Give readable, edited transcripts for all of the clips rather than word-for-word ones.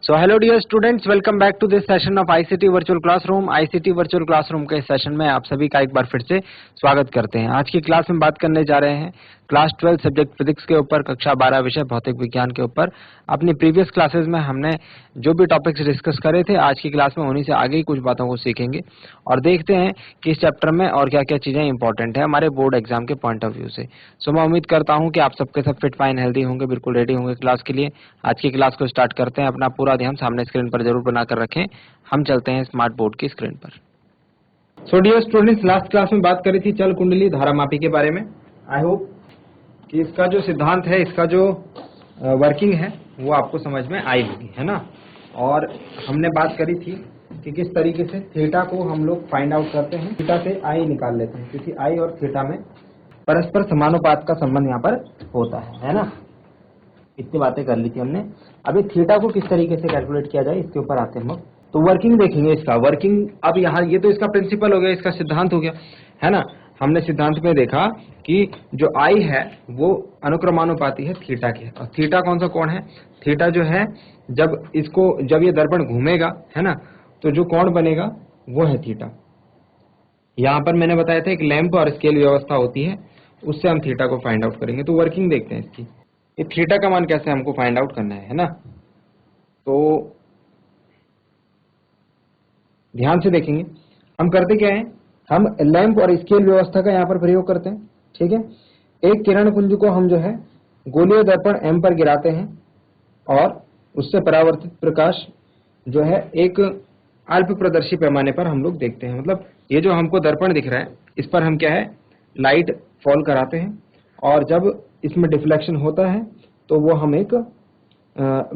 So hello dear students, welcome back to this session of ICT Virtual Classroom। ICT Virtual Classroom के session में आप सभी का एक बार फिर से स्वागत करते हैं। आज की क्लास में बात करने जा रहे हैं क्लास 12 सब्जेक्ट फिजिक्स के ऊपर, कक्षा 12 विषय भौतिक विज्ञान के ऊपर। अपनी प्रीवियस क्लासेस में हमने जो भी टॉपिक्स डिस्कस करे थे, आज की क्लास में उन्हीं से आगे ही कुछ बातों को सीखेंगे और देखते हैं कि इस चैप्टर में और क्या क्या चीजें इंपॉर्टेंट है हमारे बोर्ड एग्जाम के पॉइंट ऑफ व्यू से। सो मैं उम्मीद करता हूं कि आप सबके सब फिट फाइन हेल्दी होंगे, बिल्कुल रेडी होंगे क्लास के लिए। आज की क्लास को स्टार्ट करते हैं। अपना पूरा ध्यान सामने स्क्रीन पर जरूर बनाकर रखें। हम चलते हैं स्मार्ट बोर्ड की स्क्रीन पर। So dear students, last class में बात करी थी चल कुंडली धारामापी के बारे में। आई होप कि इसका जो सिद्धांत है, इसका जो वर्किंग है वो आपको समझ में आई होगी, है ना। और हमने बात करी थी कि किस तरीके से थीटा को हम लोग फाइंड आउट करते हैं। थीटा से आई निकाल लेते हैं क्योंकि आई और थीटा में परस्पर समानुपात का संबंध यहाँ पर होता है ना। इतनी बातें कर ली थी हमने। अभी थीटा को किस तरीके से कैलकुलेट किया जाए इसके ऊपर आते हैं हम लोग। तो वर्किंग देखेंगे इसका। वर्किंग अब यहाँ ये तो इसका प्रिंसिपल हो गया, इसका सिद्धांत हो गया, है ना। हमने सिद्धांत में देखा कि जो आई है वो अनुक्रमानुपाती है थीटा के। और थीटा कौन सा कोण है? थीटा जो है जब ये दर्पण घूमेगा, है ना, तो जो कोण बनेगा वो है थीटा। यहाँ पर मैंने बताया था एक लैंप और स्केल व्यवस्था होती है, उससे हम थीटा को फाइंड आउट करेंगे। तो वर्किंग देखते हैं इसकी। ये थीटा का मान कैसे हमको फाइंड आउट करना है ना। तो ध्यान से देखेंगे। हम करते क्या है, हम लैंप और स्केल व्यवस्था का यहाँ पर प्रयोग करते हैं, ठीक है। एक किरण पुंज को हम जो है गोलीय दर्पण एम पर गिराते हैं और उससे परावर्तित प्रकाश जो है एक अल्प प्रदर्शी पैमाने पर हम लोग देखते हैं। मतलब ये जो हमको दर्पण दिख रहा है इस पर हम क्या है लाइट फॉल कराते हैं और जब इसमें डिफ्लेक्शन होता है तो वो हम एक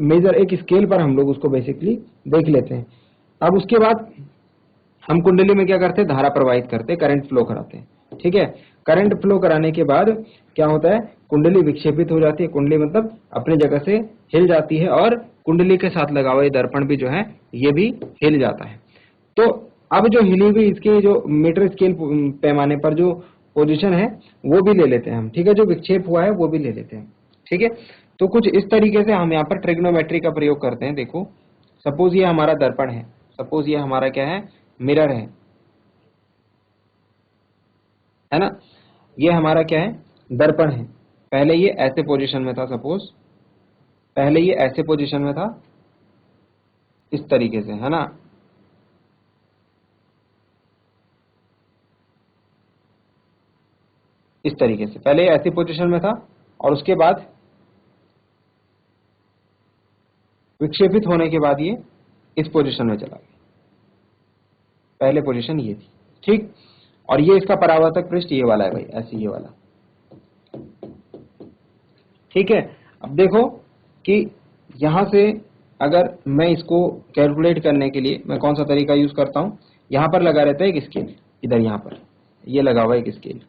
मेजर एक स्केल पर हम लोग उसको बेसिकली देख लेते हैं। अब उसके बाद हम कुंडली में क्या करते हैं, धारा प्रवाहित करते हैं, करंट फ्लो कराते हैं, ठीक है। करंट फ्लो कराने के बाद क्या होता है, कुंडली विक्षेपित हो जाती है। कुंडली मतलब अपनी जगह से हिल जाती है और कुंडली के साथ लगा हुआ ये दर्पण भी जो है ये भी हिल जाता है। तो अब जो हिली हुई इसके जो मीटर स्केल पैमाने पर जो पोजीशन है वो भी ले लेते हैं हम, ठीक है। जो विक्षेप हुआ है वो भी ले लेते हैं, ठीक है। तो कुछ इस तरीके से हम यहाँ पर ट्रिग्नोमेट्री का प्रयोग करते हैं। देखो सपोज ये हमारा दर्पण है, सपोज ये हमारा क्या है मिरर है ना। ये हमारा क्या है दर्पण है। पहले ये ऐसे पोजीशन में था, सपोज पहले ये ऐसे पोजीशन में था इस तरीके से, है ना। इस तरीके से पहले ये ऐसी पोजीशन में था और उसके बाद विक्षेपित होने के बाद ये इस पोजीशन में चला गया। पहले पोजीशन ये थी, ठीक। और ये इसका परावर्तक पृष्ठ ये वाला है भाई, ऐसे ये वाला, ठीक है। अब देखो कि यहां से अगर मैं इसको कैलकुलेट करने के लिए मैं कौन सा तरीका यूज करता हूं, यहां पर लगा रहता है एक स्केल, इधर यहां पर ये लगा हुआ है एक स्केल,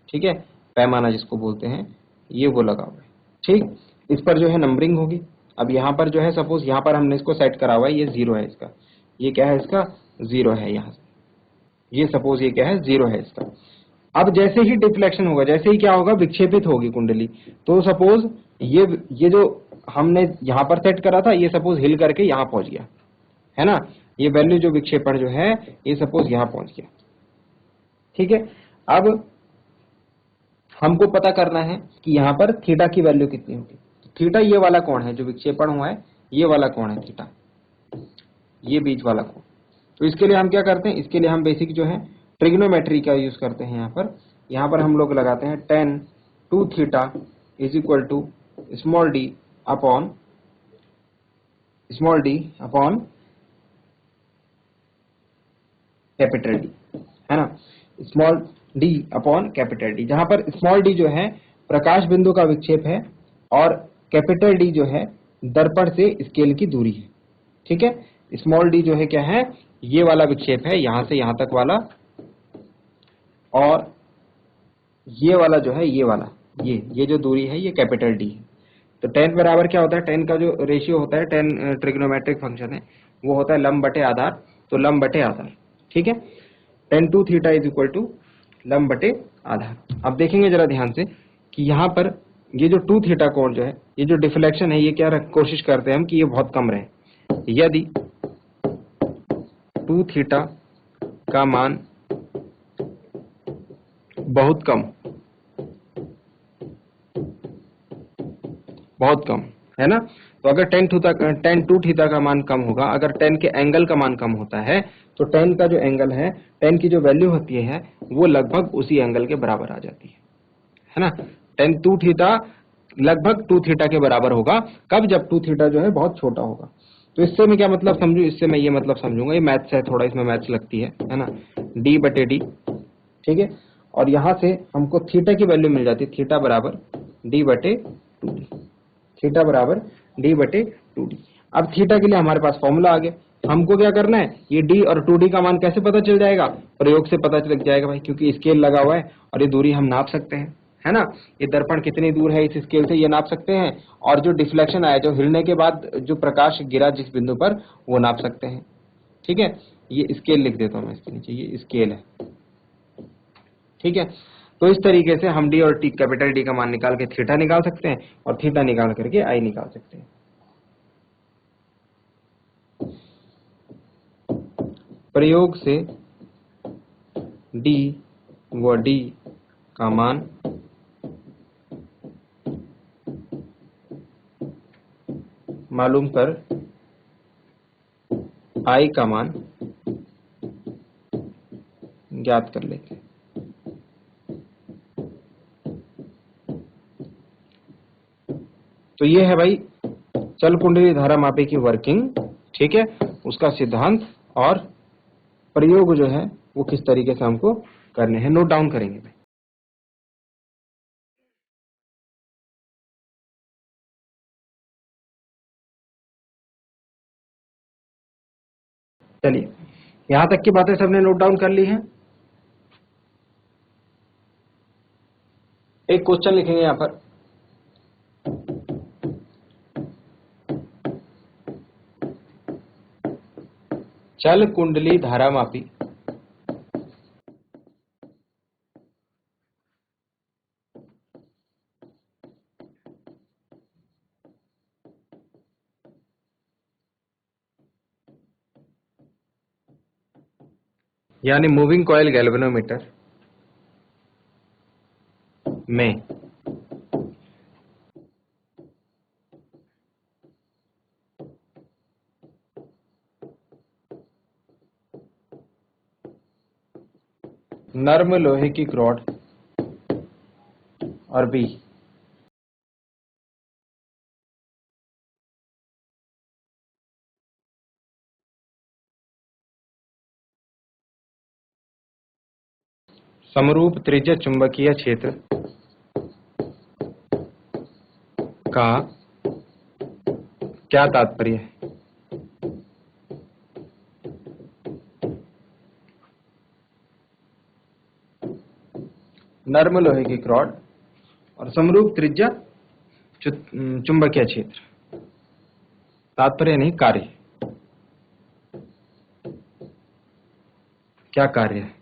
ठीक है। पैमाना जिसको बोलते हैं ये वो लगा हुआ है, ठीक। इस पर जो है नंबरिंग होगी। अब यहाँ पर जो है सपोज यहाँ पर हमने इसको सेट करा हुआ है, ये 0 है इसका, ये क्या है इसका 0 है। यहाँ से ये सपोज ये क्या है 0 है इसका। अब जैसे ही डिफ्लेक्शन होगा, जैसे ही क्या होगा विक्षेपित होगी कुंडली, तो सपोज ये जो हमने यहाँ पर सेट करा था ये सपोज हिल करके यहाँ पहुंच गया, है ना। ये वैल्यू जो विक्षेपण जो है ये सपोज यहाँ पहुंच गया, ठीक है। अब हमको पता करना है कि यहाँ पर थीटा की वैल्यू कितनी होगी। थीटा ये वाला कोण है जो विक्षेपण हुआ है, ये वाला कोण है थीटा, ये बीच वाला कोण। तो इसके लिए हम क्या करते हैं, इसके लिए हम बेसिक जो है ट्रिग्नोमेट्री का यूज करते हैं। यहाँ पर हम लोग लगाते हैं tan 2 theta is equal to small d upon capital D, है ना। Small d upon capital D, जहां पर स्मॉल d जो है प्रकाश बिंदु का विक्षेप है और कैपिटल D जो है दर्पण से स्केल की दूरी है, ठीक है। स्मॉल d जो है क्या है, ये वाला विक्षेप है यहां से यहां तक वाला, और ये वाला जो है ये वाला ये जो दूरी है ये कैपिटल D है। तो tan बराबर क्या होता है, tan का जो रेशियो होता है, tan ट्रिग्नोमेट्रिक फंक्शन है वो होता है लंब बटे आधार। तो लंब बटे आधार, ठीक है। tan 2 theta is equal to लंब बटे आधार। अब देखेंगे जरा ध्यान से कि यहाँ पर ये जो 2 थीटा कोण जो है, ये जो डिफ्लेक्शन है ये क्या कोशिश करते हैं हम कि ये बहुत कम रहे, यदि 2 थीटा का मान बहुत कम है ना, तो अगर tan 2 थीटा का मान कम होगा, अगर tan के एंगल का मान कम होता है तो tan का जो एंगल है, tan की जो वैल्यू होती है वो लगभग उसी एंगल के बराबर आ जाती है ना। tan 2 थीटा लगभग 2 थीटा के बराबर होगा, कब? जब 2 थीटा जो है बहुत छोटा होगा। तो इससे मैं क्या मतलब समझू? इससे मैं ये मतलब समझूंगा, ये मैथ्स है, थोड़ा इसमें मैथ्स लगती है ना, d/d, ठीक है। और यहां से हमको थीटा की वैल्यू मिल जाती है, थीटा बराबर d/2d, थीटा बराबर d/2d। अब थीटा के लिए हमारे पास फॉर्मूला आ गया, हमको क्या करना है, ये d और 2d का मान कैसे पता चल जाएगा? प्रयोग से पता चल जाएगा भाई, क्योंकि स्केल लगा हुआ है और ये दूरी हम नाप सकते हैं, है ना। ये दर्पण कितनी दूर है इस स्केल से, ये नाप सकते हैं, और जो डिफ्लेक्शन आया, जो हिलने के बाद जो प्रकाश गिरा जिस बिंदु पर, वो नाप सकते हैं, ठीक है। ये स्केल लिख देता हूं मैं इसके नीचे, ये स्केल है, ठीक है। तो इस तरीके से हम डी और टी, कैपिटल डी का मान निकाल के थीटा निकाल सकते हैं, और थीटा निकाल करके आई निकाल सकते हैं। प्रयोग से डी व डी का मान मालूम कर आई का मान ज्ञात कर लेते हैं। तो ये है भाई चल कुंडली धारा मापी की वर्किंग, ठीक है, उसका सिद्धांत और प्रयोग जो है वो किस तरीके से हमको करने हैं, नोट डाउन करेंगे भाई। चलिए, यहां तक की बातें सबने नोट डाउन कर ली हैं। एक क्वेश्चन लिखेंगे यहां पर, चल कुंडली धारा मापी यानी मूविंग कॉइल गैल्वेनोमीटर में नर्म लोहे की रॉड और बी समरूप त्रिज्या चुंबकीय क्षेत्र का क्या तात्पर्य है? नर्म लोहे की रॉड और समरूप त्रिज्या चुंबकीय क्षेत्र, तात्पर्य नहीं, कार्य, क्या कार्य है?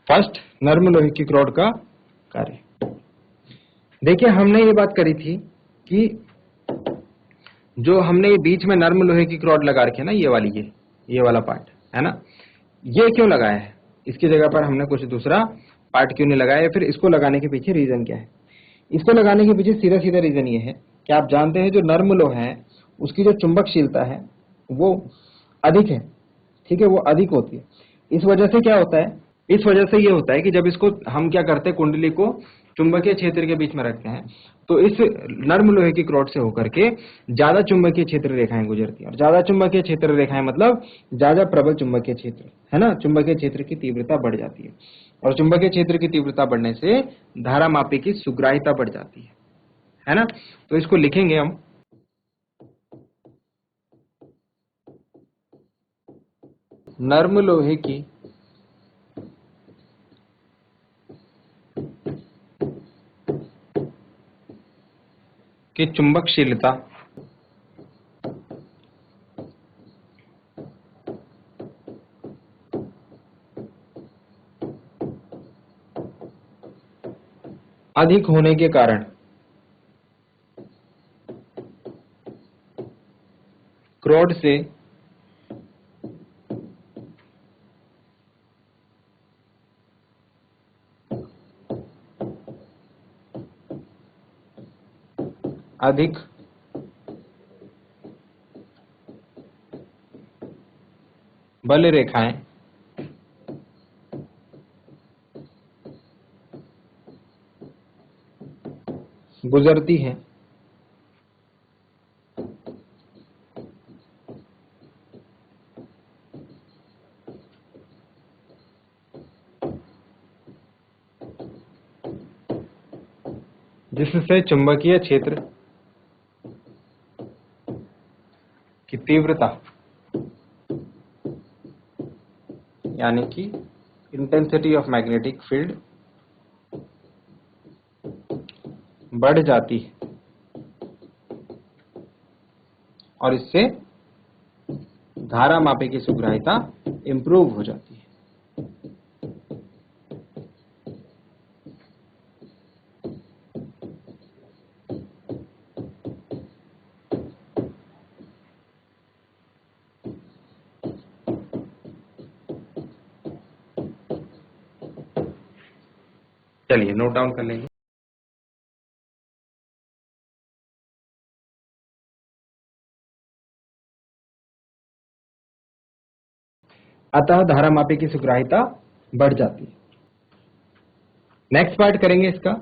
फर्स्ट, नर्म लोहे की रॉड का कार्य। देखिए, हमने ये बात करी थी कि जो हमने ये बीच में नर्म लोहे की रॉड लगा रखी है ना, ये वाली, ये वाला पार्ट है ना, ये क्यों लगाया है? इसकी जगह पर हमने कुछ दूसरा पार्ट क्यों नहीं लगाया, फिर इसको लगाने के पीछे रीजन क्या है? इसको लगाने के पीछे सीधा सीधा रीजन ये है कि आप जानते हैं जो नर्म लोहा है उसकी जो चुंबकशीलता है वो अधिक है, ठीक है, वो अधिक होती है। इस वजह से क्या होता है, इस वजह से ये होता है कि जब इसको हम क्या करते हैं, कुंडली को चुंबकीय क्षेत्र के बीच में रखते हैं, तो इस नर्म लोहे की रॉड से होकर के ज्यादा चुंबकीय क्षेत्र रेखाएं गुजरती हैं, और ज्यादा चुंबकीय क्षेत्र रेखाएं मतलब ज्यादा प्रबल चुंबकीय क्षेत्र, है ना, चुंबकीय क्षेत्र की तीव्रता बढ़ जाती है, और चुंबकीय क्षेत्र की तीव्रता बढ़ने से धारा मापी की सुग्राह्यता बढ़ जाती है ना। तो इसको लिखेंगे हम, नर्म लोहे की चुंबकशीलता अधिक होने के कारण क्रोड से अधिक बल रेखाएं गुजरती हैं, जिससे चुंबकीय क्षेत्र की तीव्रता यानी कि इंटेंसिटी ऑफ मैग्नेटिक फील्ड बढ़ जाती है और इससे धारा मापे की सुग्राह्यता इंप्रूव हो जाती है। चलिए नोट डाउन कर लेंगे। अतः धारा मापे की सुग्राह्यता बढ़ जाती है। नेक्स्ट पार्ट करेंगे इसका।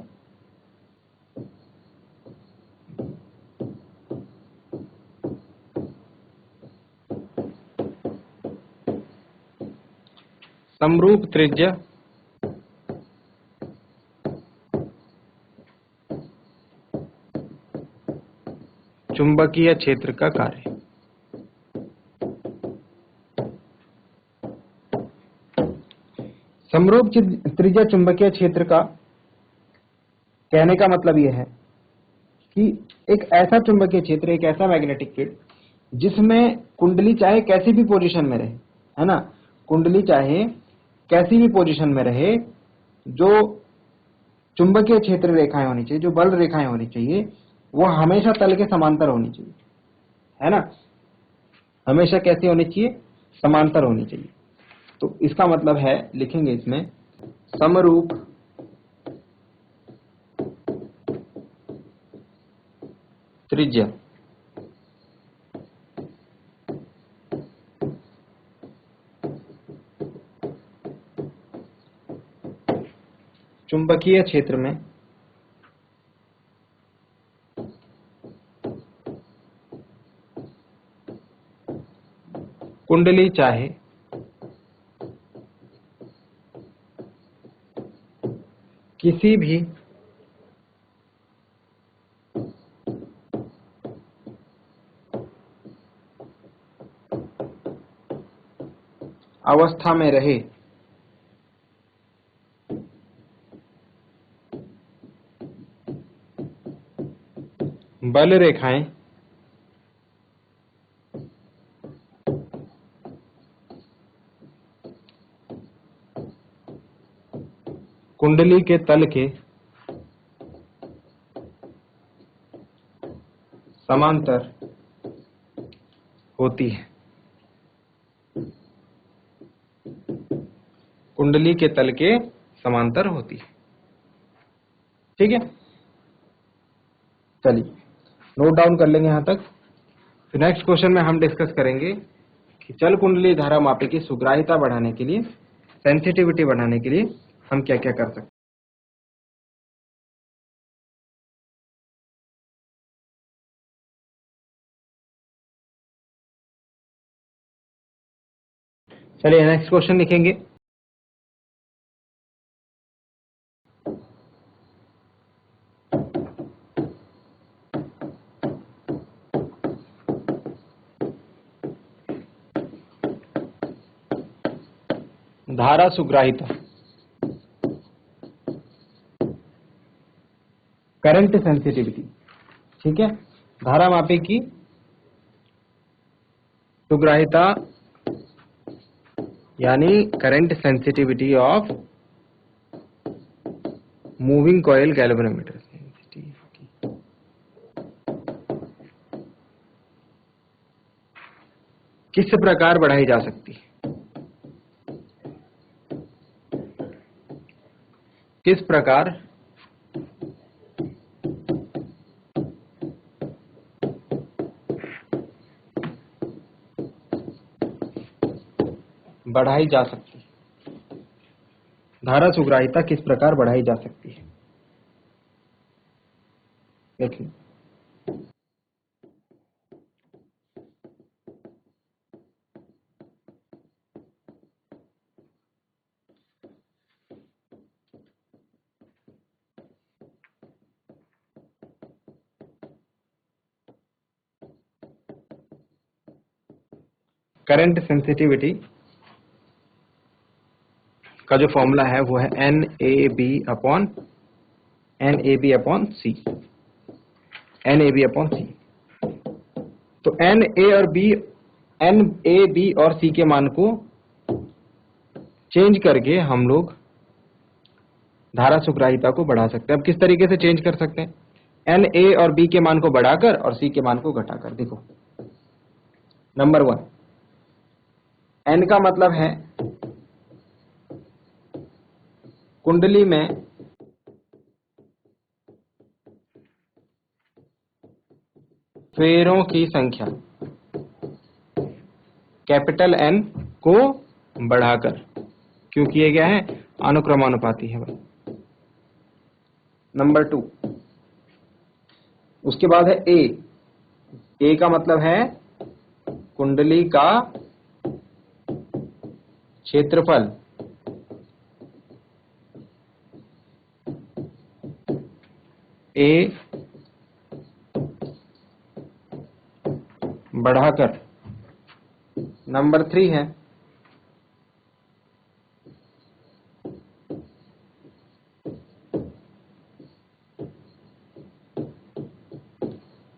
समरूप त्रिज्या चुंबकीय क्षेत्र का कार्य। समरूप त्रिज्या चुंबकीय क्षेत्र का कहने का मतलब यह है कि एक ऐसा चुंबकीय क्षेत्र, एक ऐसा मैग्नेटिक फील्ड जिसमें कुंडली चाहे कैसी भी पोजीशन में रहे, है ना, कुंडली चाहे कैसी भी पोजीशन में रहे, जो चुंबकीय क्षेत्र रेखाएं होनी चाहिए, जो बल रेखाएं होनी चाहिए, वो हमेशा तल के समांतर होनी चाहिए, है ना, हमेशा कैसी होनी चाहिए, समांतर होनी चाहिए। तो इसका मतलब है, लिखेंगे इसमें, समरूप त्रिज्या चुंबकीय क्षेत्र में कुंडली चाहे किसी भी अवस्था में रहे, बल रेखाएं कुंडली के तल के समांतर होती है। कुंडली के तल के समांतर होती है। ठीक है, चलिए नोट डाउन कर लेंगे यहां तक। फिर नेक्स्ट क्वेश्चन में हम डिस्कस करेंगे कि चल कुंडली धारा मापे की सुग्राह्यता बढ़ाने के लिए, सेंसिटिविटी बढ़ाने के लिए हम क्या क्या कर सकते हैं। चलिए नेक्स्ट क्वेश्चन लिखेंगे। धारा सुग्राहिता, करंट सेंसिटिविटी, ठीक है। धारा मापी की सुग्राहिता यानी current sensitivity of moving coil galvanometer. किस प्रकार बढ़ाई जा सकती है? किस प्रकार बढ़ाई जा सकती है? धारा सुग्राहिता किस प्रकार बढ़ाई जा सकती है? देखिए, करंट सेंसिटिविटी का जो फॉर्मूला है वो है NAB अपॉन सी, NAB अपॉन सी। तो NAB और C के मान को चेंज करके हम लोग धारा सुग्राहिता को बढ़ा सकते हैं। अब किस तरीके से चेंज कर सकते हैं? NA और B के मान को बढ़ाकर और C के मान को घटाकर। देखो, नंबर 1, N का मतलब है कुंडली में फेरों की संख्या, कैपिटल N को बढ़ाकर, क्योंकि ये क्या है? अनुक्रमानुपाती है भाई। नंबर 2, उसके बाद है A का मतलब है कुंडली का क्षेत्रफल, A बढ़ाकर। नंबर 3 है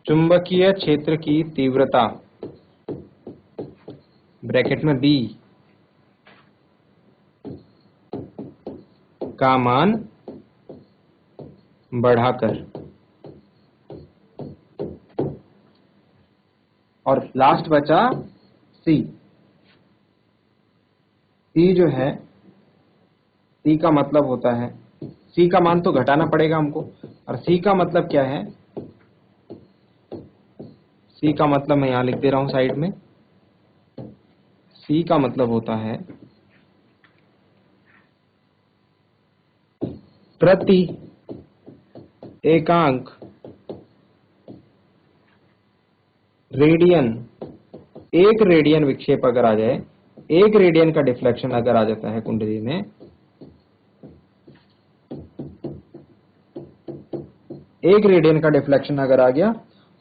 चुंबकीय क्षेत्र की तीव्रता, ब्रैकेट में B का मान बढ़ाकर। और लास्ट बचा C जो है, C का मतलब होता है, C का मान तो घटाना पड़ेगा हमको। और C का मतलब क्या है? C का मतलब मैं यहां लिख दे रहा हूं साइड में। C का मतलब होता है प्रति एकांक रेडियन, 1 रेडियन विक्षेप अगर आ जाए, 1 रेडियन का डिफ्लेक्शन अगर आ जाता है कुंडली में, 1 रेडियन का डिफ्लेक्शन अगर आ गया,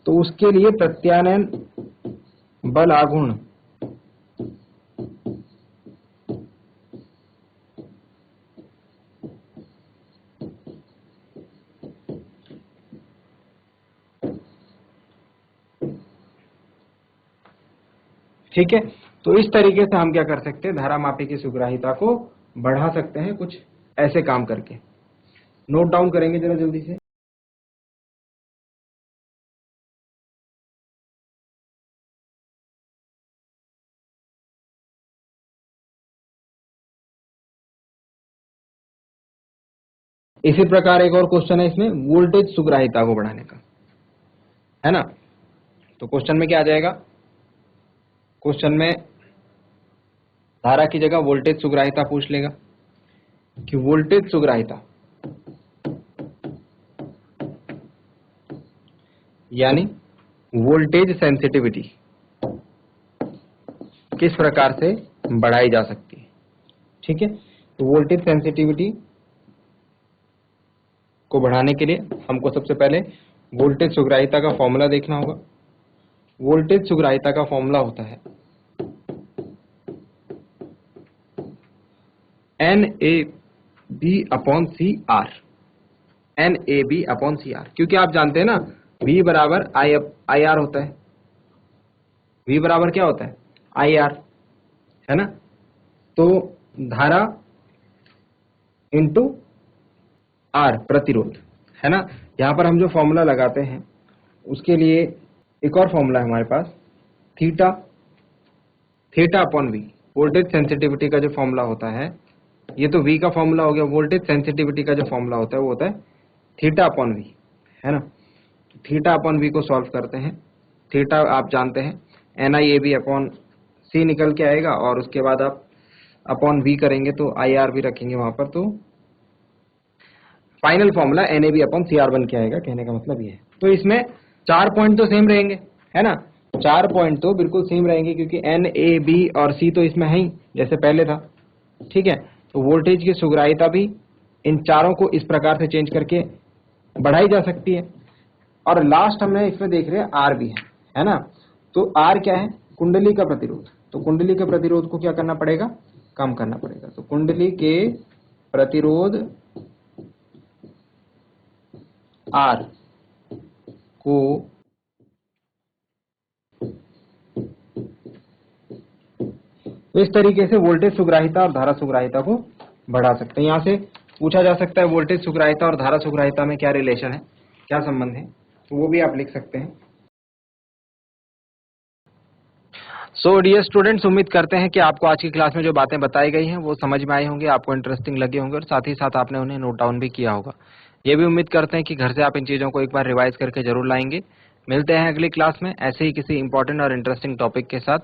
तो उसके लिए प्रत्यानयन बल आघूर्ण ठीक है। तो इस तरीके से हम क्या कर सकते हैं? धारा मापी की सुग्राहिता को बढ़ा सकते हैं, कुछ ऐसे काम करके। नोट डाउन करेंगे जरा जल्दी से। इसी प्रकार एक और क्वेश्चन है इसमें, वोल्टेज सुग्राहिता को बढ़ाने का, है ना। तो क्वेश्चन में क्या आ जाएगा? क्वेश्चन में धारा की जगह वोल्टेज सुग्राहिता पूछ लेगा कि वोल्टेज सुग्राहिता यानी वोल्टेज सेंसिटिविटी किस प्रकार से बढ़ाई जा सकती है, ठीक है। तो वोल्टेज सेंसिटिविटी को बढ़ाने के लिए हमको सबसे पहले वोल्टेज सुग्राहिता का फॉर्मूला देखना होगा। वोल्टेज सुग्राहिता का फॉर्मूला होता है NAB/CR, NAB/CR, क्योंकि आप जानते हैं ना V बराबर IR होता है, V बराबर क्या होता है IR, है ना। तो धारा इंटू R प्रतिरोध, है ना। यहां पर हम जो फॉर्मूला लगाते हैं उसके लिए एक और फॉर्मूला है हमारे पास, theta upon V, voltage sensitivity का जो फॉर्मूला होता है, ये तो V का फॉर्मूला हो गया, वोल्टेज सेंसिटिविटी का जो फॉर्मूला होता है वो होता है थीटा अपॉन V, है ना। थीटा अपॉन V को सॉल्व करते हैं, थीटा आप जानते हैं NIAB/C निकल के आएगा, और उसके बाद आप अपॉन V करेंगे तो IR भी रखेंगे वहां पर, तो फाइनल फॉर्मूला NAB/CR बन के आएगा, कहने का मतलब ये है। तो इसमें 4 पॉइंट तो सेम रहेंगे, है ना, 4 पॉइंट तो बिल्कुल सेम रहेंगे, क्योंकि NAB और C तो इसमें है ही जैसे पहले था, ठीक है। तो वोल्टेज की सुग्राहिता भी इन चारों को इस प्रकार से चेंज करके बढ़ाई जा सकती है। और लास्ट हमने इसमें देख रहे हैं R भी है ना। तो R क्या है, कुंडली का प्रतिरोध, तो कुंडली के प्रतिरोध को क्या करना पड़ेगा, कम करना पड़ेगा। तो कुंडली के प्रतिरोध R को तो इस तरीके से वोल्टेज सुग्राहिता और धारा सुग्राहिता को बढ़ा सकते हैं। यहां से पूछा जा सकता है वोल्टेज सुग्राहिता और धारा सुग्राहिता में क्या रिलेशन है, क्या संबंध है, तो वो भी आप लिख सकते हैं। सो डियर स्टूडेंट्स, उम्मीद करते हैं कि आपको आज की क्लास में जो बातें बताई गई हैं वो समझ में आई होंगी, आपको इंटरेस्टिंग लगी होंगी, और साथ ही साथ आपने उन्हें नोट डाउन भी किया होगा। ये भी उम्मीद करते हैं कि घर से आप इन चीजों को एक बार रिवाइज करके जरूर लाएंगे। मिलते हैं अगली क्लास में ऐसे ही किसी इंपॉर्टेंट और इंटरेस्टिंग टॉपिक के साथ।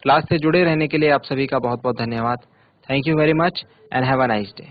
क्लास से जुड़े रहने के लिए आप सभी का बहुत बहुत धन्यवाद। Thank you very much and have a nice day.